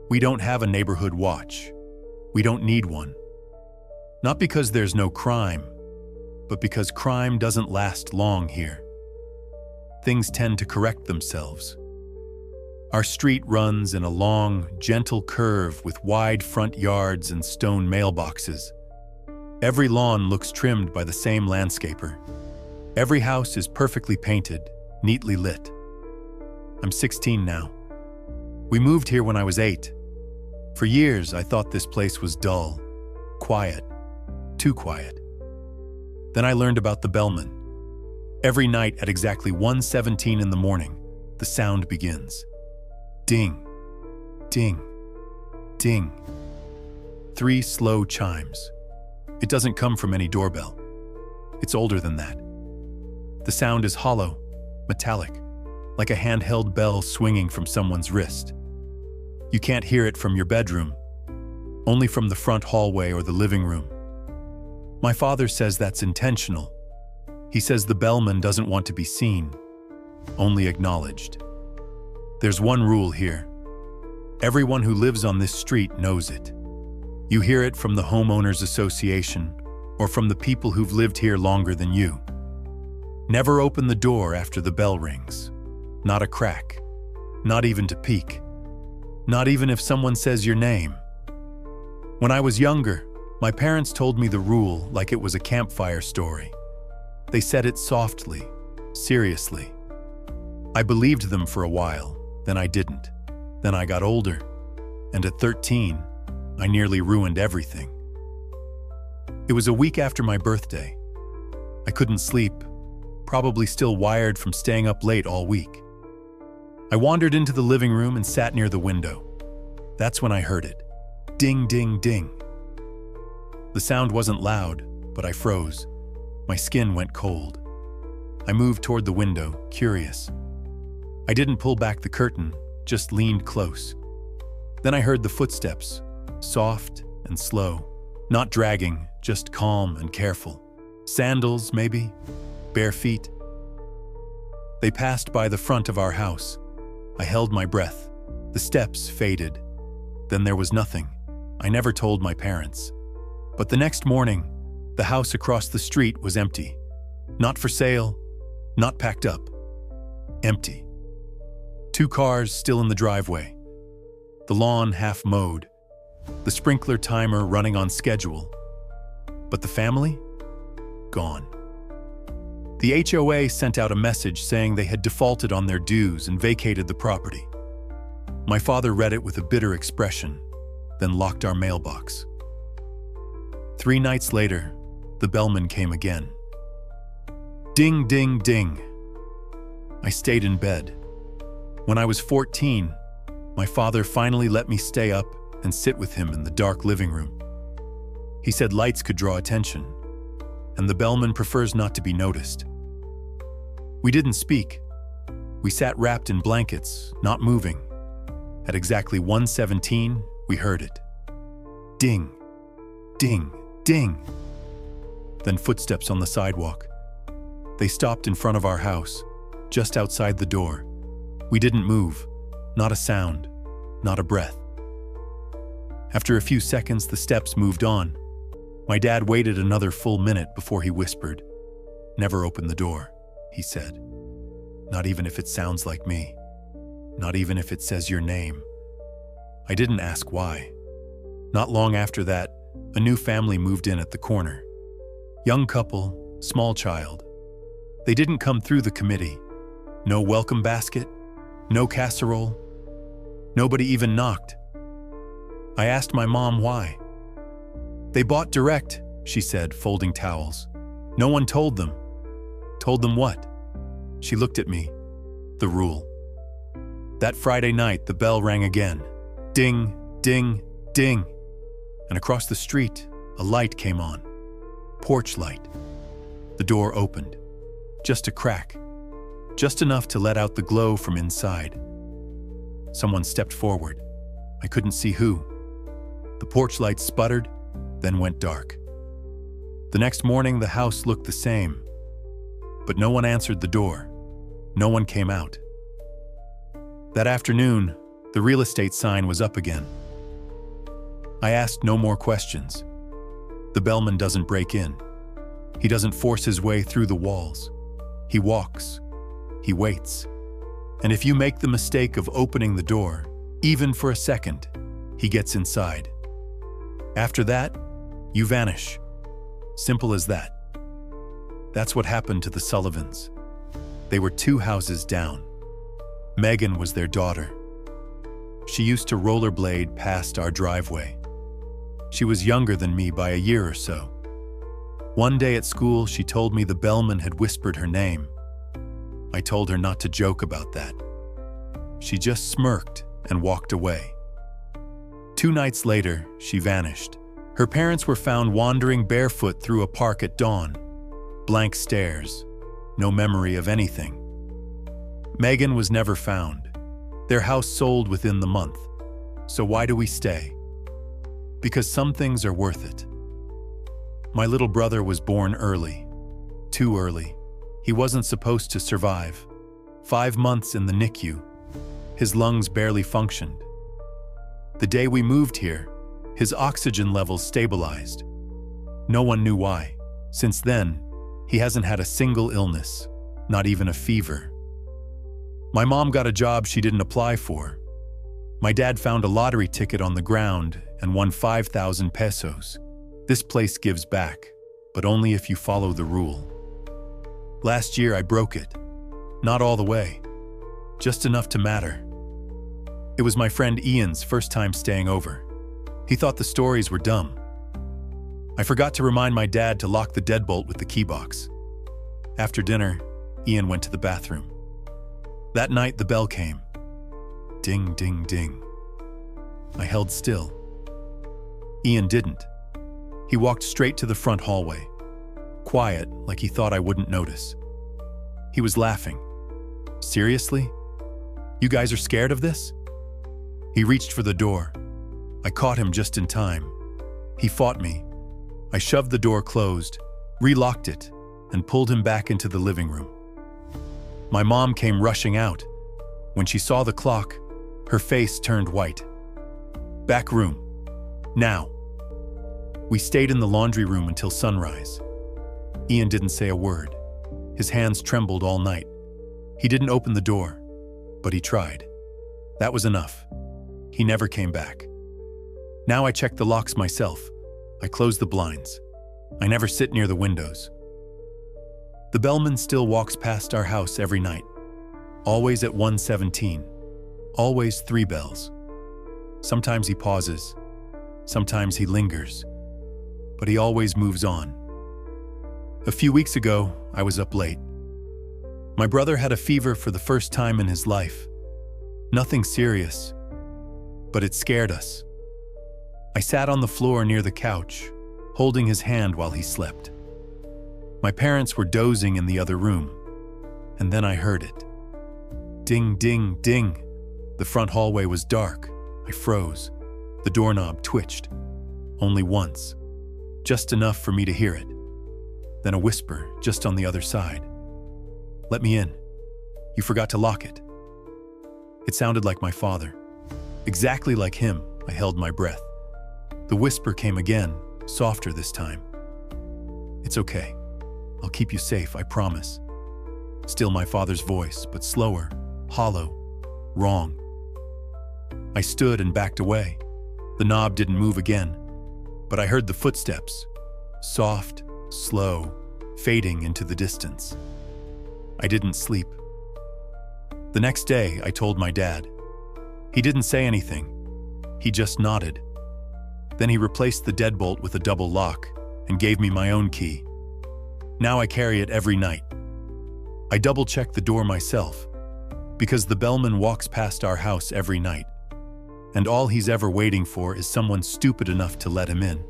We don't have a neighborhood watch. We don't need one. Not because there's no crime, but because crime doesn't last long here. Things tend to correct themselves. Our street runs in a long, gentle curve with wide front yards and stone mailboxes. Every lawn looks trimmed by the same landscaper. Every house is perfectly painted, neatly lit. I'm 16 now. We moved here when I was 8. For years, I thought this place was dull, quiet, too quiet. Then I learned about the bellman. Every night at exactly 1:17 in the morning, the sound begins. Ding, ding, ding. 3 slow chimes. It doesn't come from any doorbell. It's older than that. The sound is hollow, metallic, like a handheld bell swinging from someone's wrist. You can't hear it from your bedroom, only from the front hallway or the living room. My father says that's intentional. He says the bellman doesn't want to be seen, only acknowledged. There's one rule here. Everyone who lives on this street knows it. You hear it from the homeowners association or from the people who've lived here longer than you. Never open the door after the bell rings. Not a crack. Not even to peek. Not even if someone says your name. When I was younger, my parents told me the rule like it was a campfire story. They said it softly, seriously. I believed them for a while, then I didn't. Then I got older, and at 13, I nearly ruined everything. It was a week after my birthday. I couldn't sleep, probably still wired from staying up late all week. I wandered into the living room and sat near the window. That's when I heard it. Ding, ding, ding. The sound wasn't loud, but I froze. My skin went cold. I moved toward the window, curious. I didn't pull back the curtain, just leaned close. Then I heard the footsteps, soft and slow, not dragging, just calm and careful. Sandals, maybe, bare feet. They passed by the front of our house. I held my breath. The steps faded. Then there was nothing. I never told my parents. But the next morning, the house across the street was empty. Not for sale, not packed up. Empty. 2 cars still in the driveway. The lawn half mowed. The sprinkler timer running on schedule. But the family? Gone. The HOA sent out a message saying they had defaulted on their dues and vacated the property. My father read it with a bitter expression, then locked our mailbox. 3 nights later, the bellman came again. Ding, ding, ding. I stayed in bed. When I was 14, my father finally let me stay up and sit with him in the dark living room. He said lights could draw attention, and the bellman prefers not to be noticed. We didn't speak. We sat wrapped in blankets, not moving. At exactly 1:17, we heard it. Ding, ding, ding. Then footsteps on the sidewalk. They stopped in front of our house, just outside the door. We didn't move, not a sound, not a breath. After a few seconds, the steps moved on. My dad waited another full minute before he whispered, "Never open the door," he said. "Not even if it sounds like me. Not even if it says your name." I didn't ask why. Not long after that, a new family moved in at the corner. Young couple, small child. They didn't come through the committee. No welcome basket, no casserole. Nobody even knocked. I asked my mom why. "They bought direct," she said, folding towels. "No one told them." "Told them what?" She looked at me. The rule. That Friday night, the bell rang again. Ding, ding, ding. And across the street, a light came on. Porch light. The door opened. Just a crack. Just enough to let out the glow from inside. Someone stepped forward. I couldn't see who. The porch light sputtered, then went dark. The next morning, the house looked the same. But no one answered the door. No one came out. That afternoon, The real estate sign was up again. I asked no more questions. The bellman doesn't break in. He doesn't force his way through the walls. He walks. He waits. And if you make the mistake of opening the door, even for a second, he gets inside. After that, you vanish. Simple as that. That's what happened to the Sullivans. They were 2 houses down. Megan was their daughter. She used to rollerblade past our driveway. She was younger than me by a year or so. One day at school, she told me the bellman had whispered her name. I told her not to joke about that. She just smirked and walked away. 2 nights later, she vanished. Her parents were found wandering barefoot through a park at dawn. Blank stares, no memory of anything. Megan was never found. Their house sold within the month. So why do we stay? Because some things are worth it. My little brother was born early. Too early. He wasn't supposed to survive. 5 months in the NICU. His lungs barely functioned. The day we moved here, his oxygen levels stabilized. No one knew why. Since then, he hasn't had a single illness, not even a fever. My mom got a job she didn't apply for. My dad found a lottery ticket on the ground and won 5,000 pesos. This place gives back, but only if you follow the rule. Last year I broke it. Not all the way. Just enough to matter. It was my friend Ian's first time staying over. He thought the stories were dumb. I forgot to remind my dad to lock the deadbolt with the key box. After dinner, Ian went to the bathroom. That night the bell came. Ding, ding, ding. I held still. Ian didn't. He walked straight to the front hallway. Quiet, like he thought I wouldn't notice. He was laughing. Seriously? You guys are scared of this? He reached for the door. I caught him just in time. He fought me. I shoved the door closed, relocked it, and pulled him back into the living room. My mom came rushing out. When she saw the clock, her face turned white. Back room. Now. We stayed in the laundry room until sunrise. Ian didn't say a word. His hands trembled all night. He didn't open the door, but he tried. That was enough. He never came back. Now I check the locks myself. I close the blinds. I never sit near the windows. The bellman still walks past our house every night. Always at 1:17. Always 3 bells. Sometimes he pauses. Sometimes he lingers. But he always moves on. A few weeks ago, I was up late. My brother had a fever for the first time in his life. Nothing serious, but it scared us. I sat on the floor near the couch, holding his hand while he slept. My parents were dozing in the other room, and then I heard it. Ding, ding, ding. The front hallway was dark. I froze. The doorknob twitched. Only once. Just enough for me to hear it. Then a whisper just on the other side. Let me in. You forgot to lock it. It sounded like my father. Exactly like him, I held my breath. The whisper came again, softer this time. It's okay. I'll keep you safe, I promise. Still my father's voice, but slower, hollow, wrong. I stood and backed away. The knob didn't move again, but I heard the footsteps, soft, slow, fading into the distance. I didn't sleep. The next day, I told my dad. He didn't say anything. He just nodded. Then he replaced the deadbolt with a double lock and gave me my own key. Now I carry it every night. I double-check the door myself, because the bellman walks past our house every night, and all he's ever waiting for is someone stupid enough to let him in.